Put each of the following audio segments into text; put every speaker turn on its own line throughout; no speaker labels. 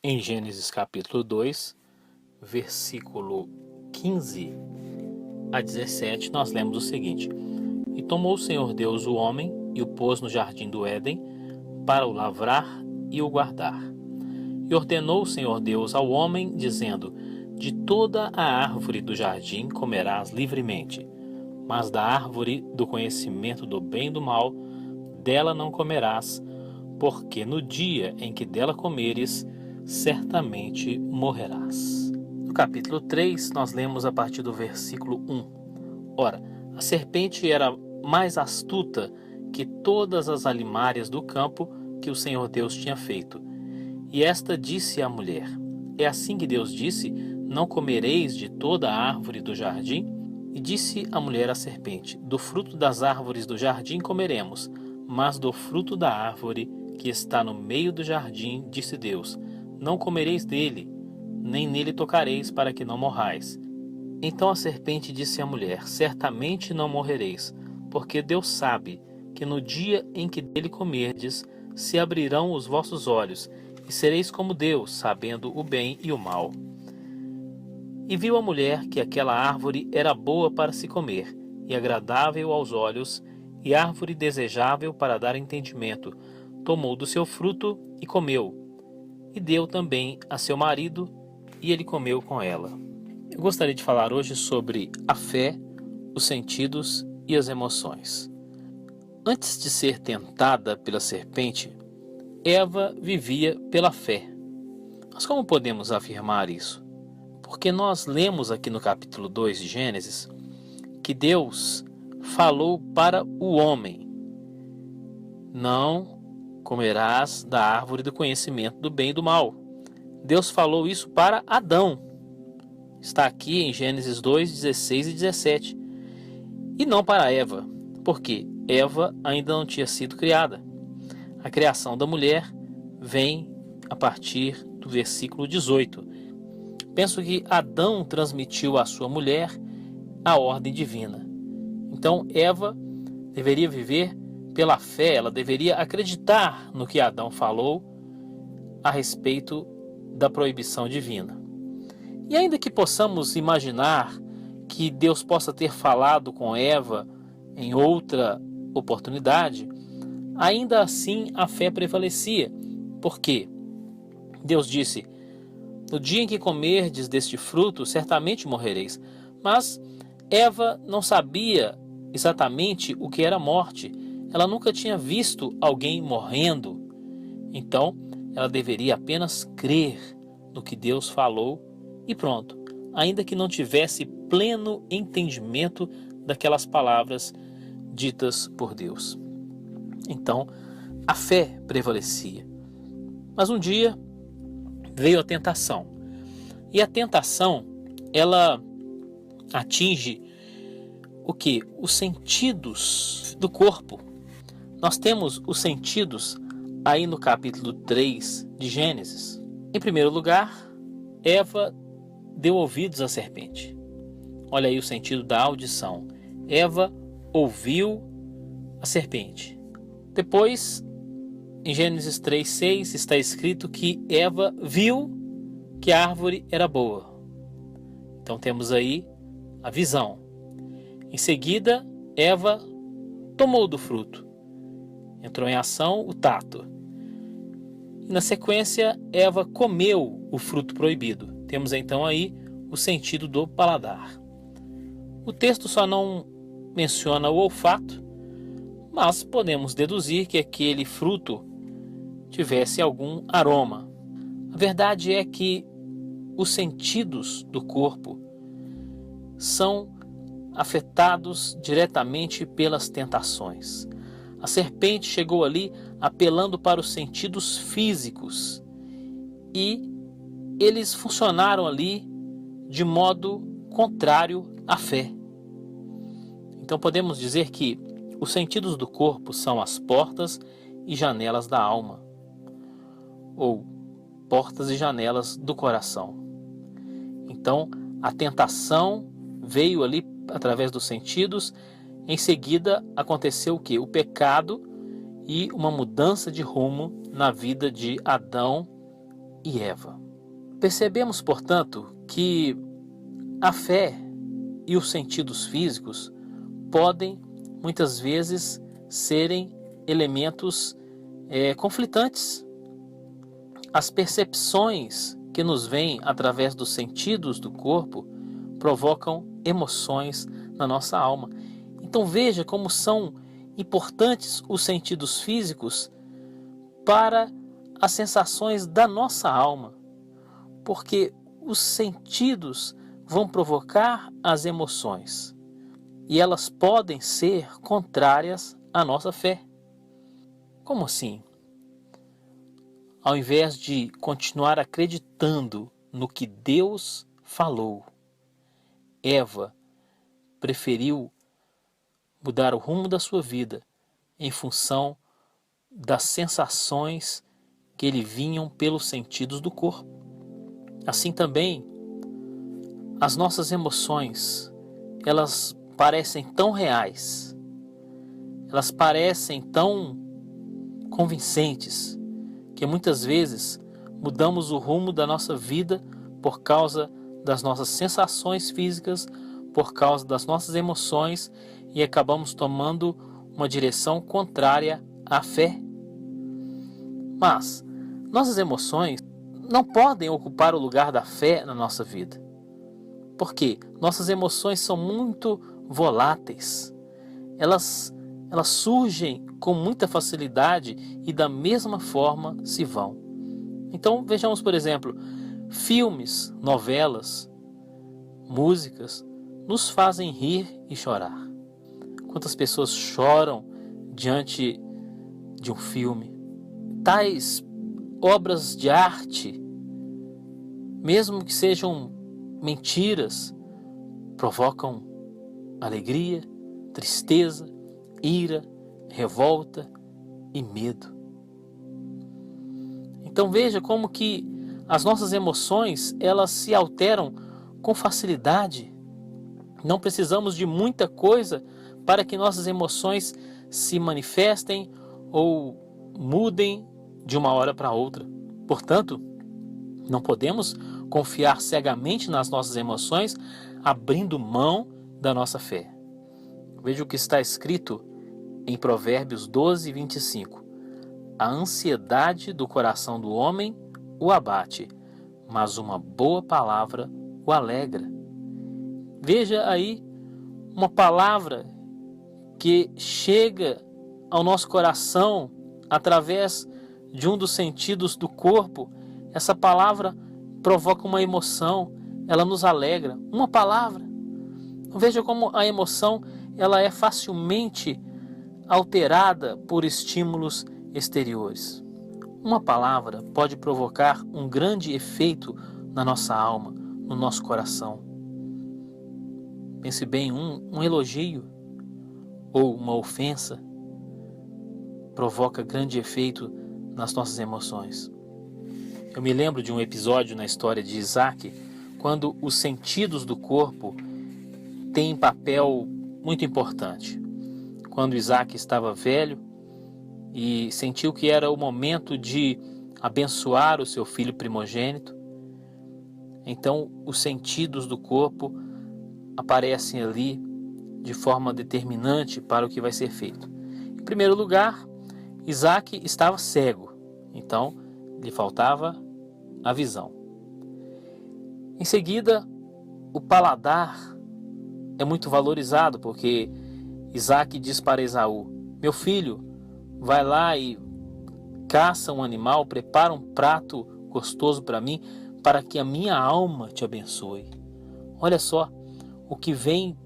Em Gênesis capítulo 2, versículo 15 a 17, nós lemos o seguinte: E tomou o Senhor Deus o homem e o pôs no jardim do Éden para o lavrar e o guardar. E ordenou o Senhor Deus ao homem, dizendo: De toda a árvore do jardim comerás livremente, mas da árvore do conhecimento do bem e do mal, dela não comerás, porque no dia em que dela comeres, certamente morrerás. No capítulo 3, nós lemos a partir do versículo 1. Ora, a serpente era mais astuta que todas as alimárias do campo que o Senhor Deus tinha feito. E esta disse à mulher: É assim que Deus disse: Não comereis de toda a árvore do jardim? E disse a mulher à serpente: Do fruto das árvores do jardim comeremos, mas do fruto da árvore que está no meio do jardim, disse Deus: Não comereis dele, nem nele tocareis, para que não morrais. Então a serpente disse à mulher: Certamente não morrereis, porque Deus sabe que no dia em que dele comerdes, se abrirão os vossos olhos, e sereis como Deus, sabendo o bem e o mal. E viu a mulher que aquela árvore era boa para se comer, e agradável aos olhos, e árvore desejável para dar entendimento. Tomou do seu fruto e comeu, e deu também a seu marido, e ele comeu com ela. Eu gostaria de falar hoje sobre a fé, os sentidos e as emoções. Antes de ser tentada pela serpente, Eva vivia pela fé. Mas como podemos afirmar isso? Porque nós lemos aqui no capítulo 2 de Gênesis que Deus falou para o homem: Não comerás da árvore do conhecimento do bem e do mal. Deus falou isso para Adão. Está aqui em Gênesis 2, 16 e 17. E não para Eva, porque Eva ainda não tinha sido criada. A criação da mulher vem a partir do versículo 18. Penso que Adão transmitiu à sua mulher a ordem divina. Então Eva deveria viver pela fé, ela deveria acreditar no que Adão falou a respeito da proibição divina. E ainda que possamos imaginar que Deus possa ter falado com Eva em outra oportunidade, ainda assim a fé prevalecia. Por quê? Deus disse: No dia em que comerdes deste fruto, certamente morrereis. Mas Eva não sabia exatamente o que era morte. Ela nunca tinha visto alguém morrendo. Então, ela deveria apenas crer no que Deus falou e pronto. Ainda que não tivesse pleno entendimento daquelas palavras ditas por Deus. Então, a fé prevalecia. Mas um dia veio a tentação. E a tentação, ela atinge o que? Os sentidos do corpo. Nós temos os sentidos aí no capítulo 3 de Gênesis. Em primeiro lugar, Eva deu ouvidos à serpente. Olha aí o sentido da audição. Eva ouviu a serpente. Depois, em Gênesis 3:6 está escrito que Eva viu que a árvore era boa. Então temos aí a visão. Em seguida, Eva tomou do fruto. Entrou em ação o tato. E na sequência, Eva comeu o fruto proibido. Temos então aí o sentido do paladar. O texto só não menciona o olfato, mas podemos deduzir que aquele fruto tivesse algum aroma. A verdade é que os sentidos do corpo são afetados diretamente pelas tentações. A serpente chegou ali apelando para os sentidos físicos e eles funcionaram ali de modo contrário à fé. Então podemos dizer que os sentidos do corpo são as portas e janelas da alma, ou portas e janelas do coração. Então a tentação veio ali através dos sentidos. Em seguida aconteceu o quê? O pecado e uma mudança de rumo na vida de Adão e Eva. Percebemos, portanto, que a fé e os sentidos físicos podem, muitas vezes, serem elementos conflitantes. As percepções que nos vêm através dos sentidos do corpo provocam emoções na nossa alma. Então veja como são importantes os sentidos físicos para as sensações da nossa alma, porque os sentidos vão provocar as emoções e elas podem ser contrárias à nossa fé. Como assim? Ao invés de continuar acreditando no que Deus falou, Eva preferiu mudar o rumo da sua vida em função das sensações que lhe vinham pelos sentidos do corpo. Assim também, as nossas emoções, elas parecem tão reais, elas parecem tão convincentes, que muitas vezes mudamos o rumo da nossa vida por causa das nossas sensações físicas, por causa das nossas emoções e acabamos tomando uma direção contrária à fé. Mas nossas emoções não podem ocupar o lugar da fé na nossa vida. Por quê? Nossas emoções são muito voláteis. Elas surgem com muita facilidade e da mesma forma se vão. Então vejamos, por exemplo, filmes, novelas, músicas nos fazem rir e chorar. Quantas pessoas choram diante de um filme? Tais obras de arte, mesmo que sejam mentiras, provocam alegria, tristeza, ira, revolta e medo. Então veja como que as nossas emoções, elas se alteram com facilidade. Não precisamos de muita coisa para que nossas emoções se manifestem ou mudem de uma hora para outra. Portanto, não podemos confiar cegamente nas nossas emoções, abrindo mão da nossa fé. Veja o que está escrito em Provérbios 12, 25. A ansiedade do coração do homem o abate, mas uma boa palavra o alegra. Veja aí uma palavra que chega ao nosso coração através de um dos sentidos do corpo. Essa palavra provoca uma emoção, ela nos alegra. Uma palavra. Veja como a emoção ela é facilmente alterada por estímulos exteriores. Uma palavra pode provocar um grande efeito na nossa alma, no nosso coração. Pense bem, um elogio ou uma ofensa provoca grande efeito nas nossas emoções. Eu me lembro de um episódio na história de Isaac, quando os sentidos do corpo têm papel muito importante. Quando Isaac estava velho e sentiu que era o momento de abençoar o seu filho primogênito, então os sentidos do corpo aparecem ali de forma determinante para o que vai ser feito. Em primeiro lugar, Isaac estava cego, então lhe faltava a visão. Em seguida, o paladar é muito valorizado, porque Isaac diz para Esaú: meu filho, vai lá e caça um animal, prepara um prato gostoso para mim, para que a minha alma te abençoe. Olha só, o que vem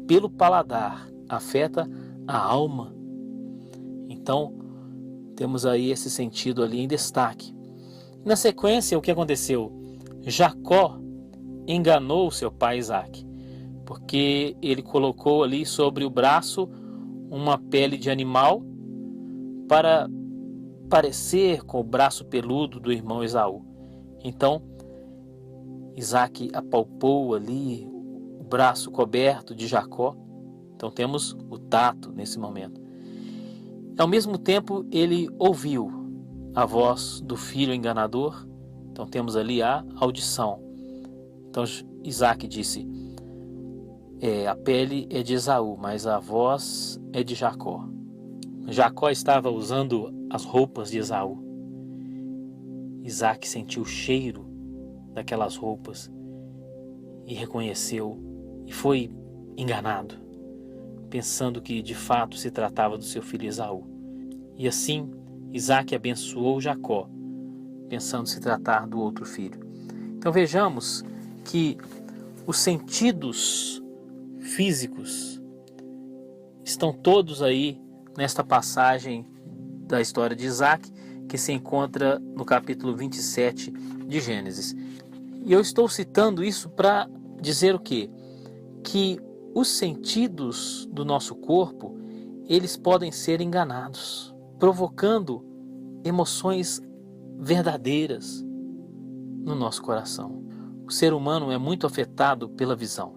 pelo paladar afeta a alma. Então, temos aí esse sentido ali em destaque. Na sequência, o que aconteceu? Jacó enganou seu pai Isaac, porque ele colocou ali sobre o braço uma pele de animal para parecer com o braço peludo do irmão Esaú. Então, Isaac apalpou ali o braço coberto de Jacó. Então temos o tato nesse momento. Ao mesmo tempo, ele ouviu a voz do filho enganador Então temos ali a audição. Então Isaac disse, a pele é de Esaú, mas a voz é de Jacó. Jacó estava usando as roupas de Esaú. Isaac sentiu o cheiro daquelas roupas e reconheceu e foi enganado, pensando que de fato se tratava do seu filho Esaú. E assim Isaac abençoou Jacó, pensando se tratar do outro filho. Então vejamos que os sentidos físicos estão todos aí nesta passagem da história de Isaac, que se encontra no capítulo 27 de Gênesis. E eu estou citando isso para dizer o quê? Que os sentidos do nosso corpo, eles podem ser enganados, provocando emoções verdadeiras no nosso coração. O ser humano é muito afetado pela visão.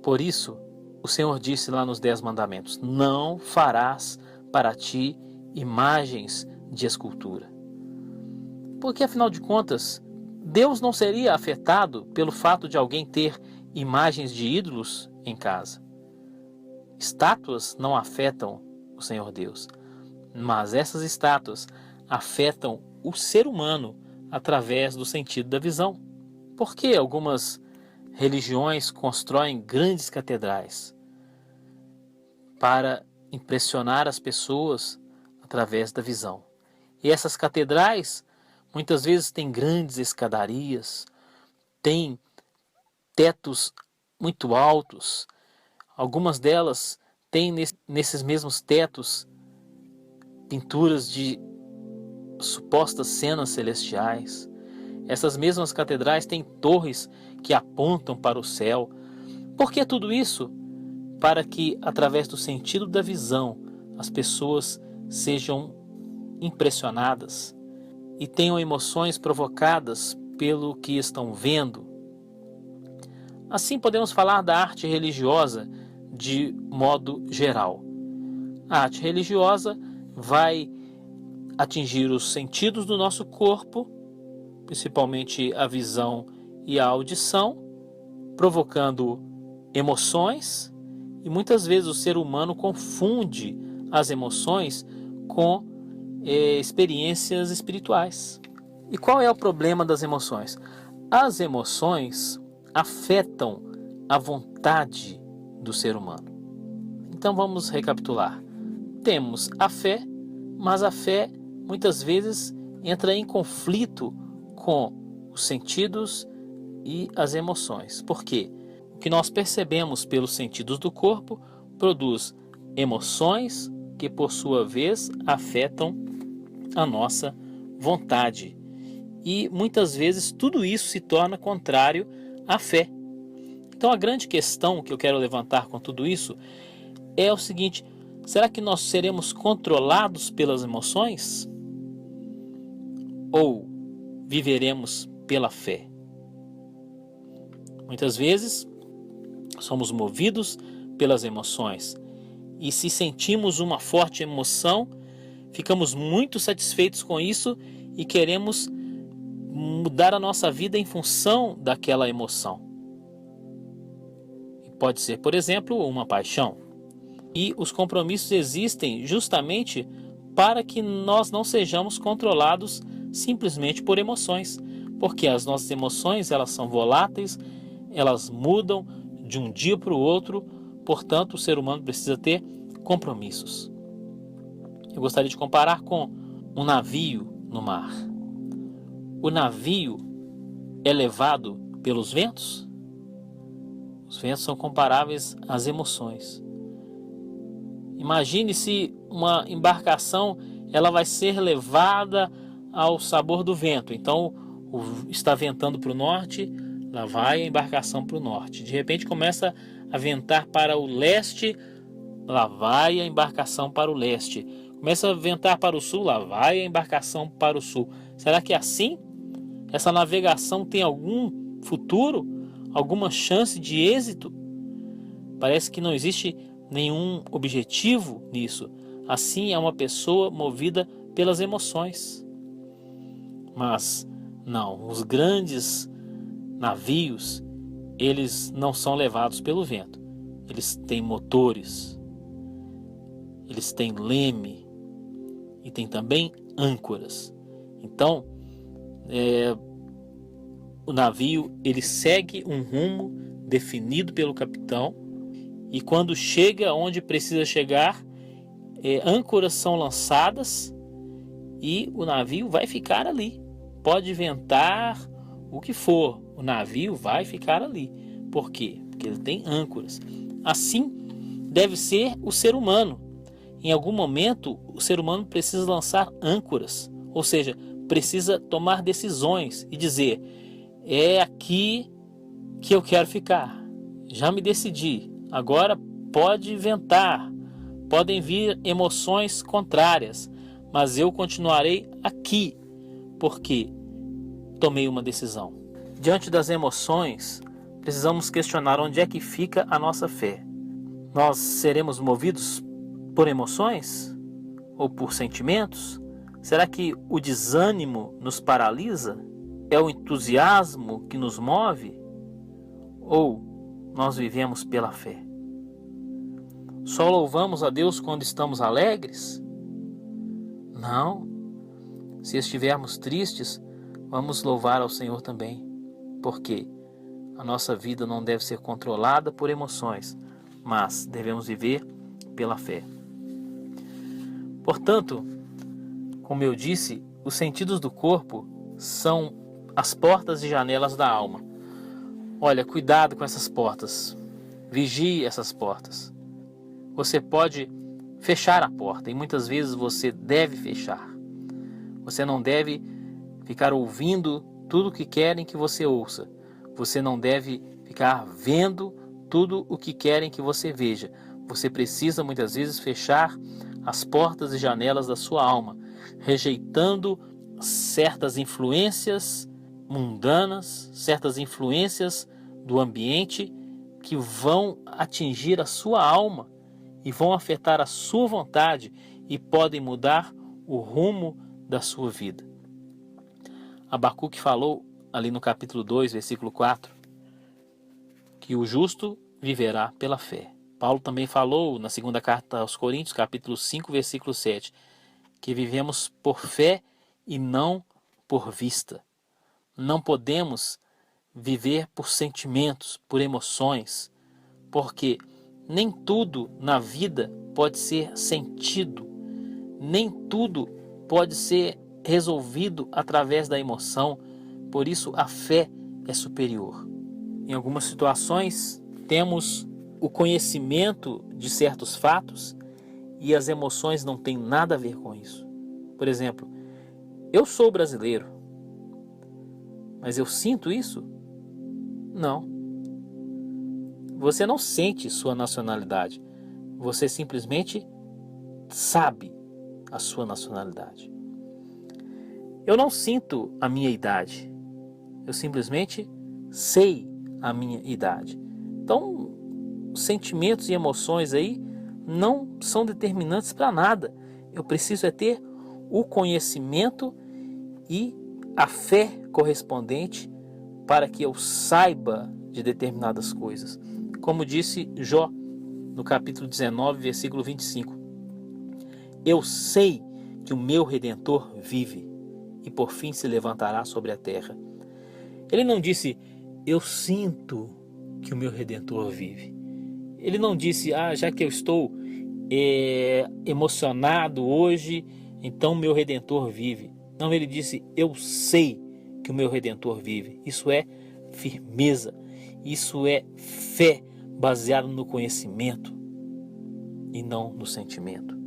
Por isso, o Senhor disse lá nos 10 mandamentos, não farás para ti imagens de escultura. Porque, afinal de contas, Deus não seria afetado pelo fato de alguém ter imagens de ídolos em casa. Estátuas não afetam o Senhor Deus, mas essas estátuas afetam o ser humano através do sentido da visão. Por que algumas religiões constroem grandes catedrais? Para impressionar as pessoas através da visão. E essas catedrais muitas vezes têm grandes escadarias, têm tetos muito altos. Algumas delas têm nesses mesmos tetos pinturas de supostas cenas celestiais. Essas mesmas catedrais têm torres que apontam para o céu. Por que tudo isso? Para que, através do sentido da visão, as pessoas sejam impressionadas e tenham emoções provocadas pelo que estão vendo. Assim podemos falar da arte religiosa de modo geral. A arte religiosa vai atingir os sentidos do nosso corpo, principalmente a visão e a audição, provocando emoções, e muitas vezes o ser humano confunde as emoções com experiências espirituais. E qual é o problema das emoções? As emoções afetam a vontade do ser humano. Então vamos recapitular. Temos a fé, mas a fé muitas vezes entra em conflito com os sentidos e as emoções. Por quê? O que nós percebemos pelos sentidos do corpo produz emoções que, por sua vez, afetam a nossa vontade. E muitas vezes tudo isso se torna contrário à fé. Então a grande questão que eu quero levantar com tudo isso é o seguinte: será que nós seremos controlados pelas emoções? Ou viveremos pela fé? Muitas vezes somos movidos pelas emoções, e se sentimos uma forte emoção, ficamos muito satisfeitos com isso e queremos mudar a nossa vida em função daquela emoção. Pode ser, por exemplo, uma paixão. E os compromissos existem justamente para que nós não sejamos controlados simplesmente por emoções, porque as nossas emoções, elas são voláteis, elas mudam de um dia para o outro, portanto o ser humano precisa ter compromissos. Eu gostaria de comparar com um navio no mar. O navio é levado pelos ventos? Os ventos são comparáveis às emoções. Imagine se uma embarcação ela vai ser levada ao sabor do vento. Então está ventando para o norte, lá vai a embarcação para o norte. De repente começa a ventar para o leste, lá vai a embarcação para o leste. Começa a ventar para o sul, lá vai a embarcação para o sul. Será que é assim? Essa navegação tem algum futuro? Alguma chance de êxito? Parece que não existe nenhum objetivo nisso. Assim é uma pessoa movida pelas emoções. Mas Não, os grandes navios, eles não são levados pelo vento. Eles têm motores, eles têm leme e tem também âncoras. Então, o navio ele segue um rumo definido pelo capitão, e quando chega onde precisa chegar, âncoras são lançadas e o navio vai ficar ali. Pode ventar o que for, o navio vai ficar ali. Por quê? Porque ele tem âncoras. Assim deve ser o ser humano. Em algum momento, o ser humano precisa lançar âncoras, ou seja, precisa tomar decisões e dizer: é aqui que eu quero ficar. Já me decidi. Agora pode ventar, podem vir emoções contrárias, mas eu continuarei aqui, porque tomei uma decisão. Diante das emoções, precisamos questionar onde é que fica a nossa fé. Nós seremos movidos por emoções ou por sentimentos? Será que o desânimo nos paralisa? É o entusiasmo que nos move? Ou nós vivemos pela fé? Só louvamos a Deus quando estamos alegres? Não. Se estivermos tristes, vamos louvar ao Senhor também. Porque a nossa vida não deve ser controlada por emoções, mas devemos viver pela fé. Portanto, como eu disse, os sentidos do corpo são as portas e janelas da alma. Olha, cuidado com essas portas. Vigie essas portas. Você pode fechar a porta e muitas vezes você deve fechar. Você não deve ficar ouvindo tudo o que querem que você ouça. Você não deve ficar vendo tudo o que querem que você veja. Você precisa muitas vezes fechar as portas e janelas da sua alma, rejeitando certas influências mundanas, certas influências do ambiente que vão atingir a sua alma e vão afetar a sua vontade e podem mudar o rumo da sua vida. Abacuque falou ali no capítulo 2, versículo 4, que o justo viverá pela fé. Paulo também falou na segunda carta aos Coríntios, capítulo 5, versículo 7, que vivemos por fé e não por vista. Não podemos viver por sentimentos, por emoções, porque nem tudo na vida pode ser sentido, nem tudo pode ser resolvido através da emoção. Por isso a fé é superior. Em algumas situações temos o conhecimento de certos fatos e as emoções não têm nada a ver com isso. Por exemplo, eu sou brasileiro, mas eu sinto isso? Não. Você não sente sua nacionalidade. Você simplesmente sabe a sua nacionalidade. Eu não sinto a minha idade. Eu simplesmente sei a minha idade. Então, sentimentos e emoções aí não são determinantes para nada. Eu preciso é ter o conhecimento e a fé correspondente para que eu saiba de determinadas coisas. Como disse Jó no capítulo 19, versículo 25. Eu sei que o meu Redentor vive e por fim se levantará sobre a terra. Ele não disse, eu sinto que o meu Redentor vive. Ele não disse, já que eu estou emocionado hoje, então meu Redentor vive. Não, ele disse, eu sei que o meu Redentor vive. Isso é firmeza, isso é fé baseada no conhecimento e não no sentimento.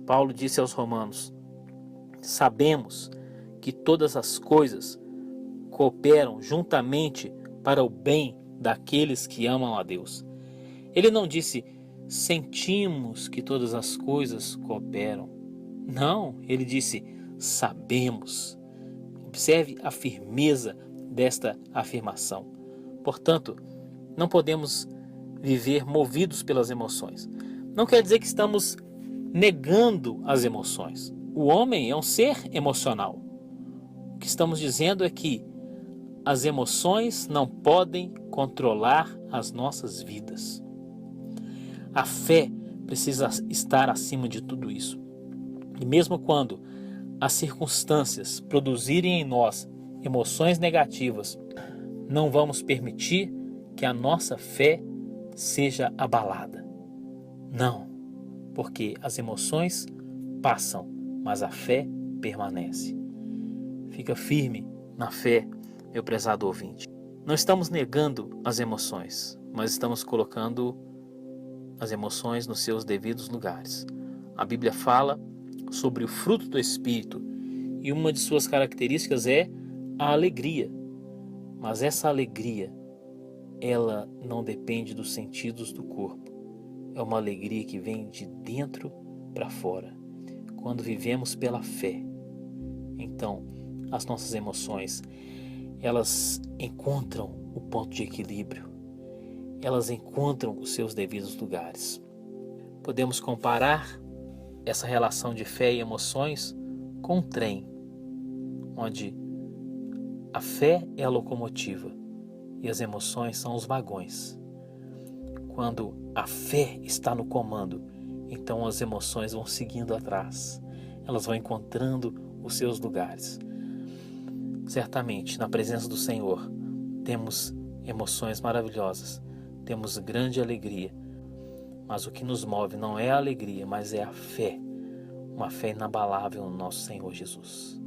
Paulo disse aos Romanos, sabemos que todas as coisas cooperam juntamente para o bem daqueles que amam a Deus. Ele não disse, sentimos que todas as coisas cooperam. Não, ele disse, sabemos. Observe a firmeza desta afirmação. Portanto, não podemos viver movidos pelas emoções. Não quer dizer que estamos negando as emoções. O homem é um ser emocional. O que estamos dizendo é que as emoções não podem controlar as nossas vidas. A fé precisa estar acima de tudo isso. E mesmo quando as circunstâncias produzirem em nós emoções negativas, não vamos permitir que a nossa fé seja abalada. Não, porque as emoções passam, mas a fé permanece. Fica firme na fé, meu prezado ouvinte. Não estamos negando as emoções, mas estamos colocando as emoções nos seus devidos lugares. A Bíblia fala sobre o fruto do Espírito e uma de suas características é a alegria. Mas essa alegria, ela não depende dos sentidos do corpo. É uma alegria que vem de dentro para fora. Quando vivemos pela fé, então as nossas emoções, elas encontram o ponto de equilíbrio. Elas encontram os seus devidos lugares. Podemos comparar essa relação de fé e emoções com um trem, onde a fé é a locomotiva e as emoções são os vagões. Quando a fé está no comando, então as emoções vão seguindo atrás. Elas vão encontrando os seus lugares. Certamente, na presença do Senhor, temos emoções maravilhosas, temos grande alegria, mas o que nos move não é a alegria, mas é a fé, uma fé inabalável no nosso Senhor Jesus.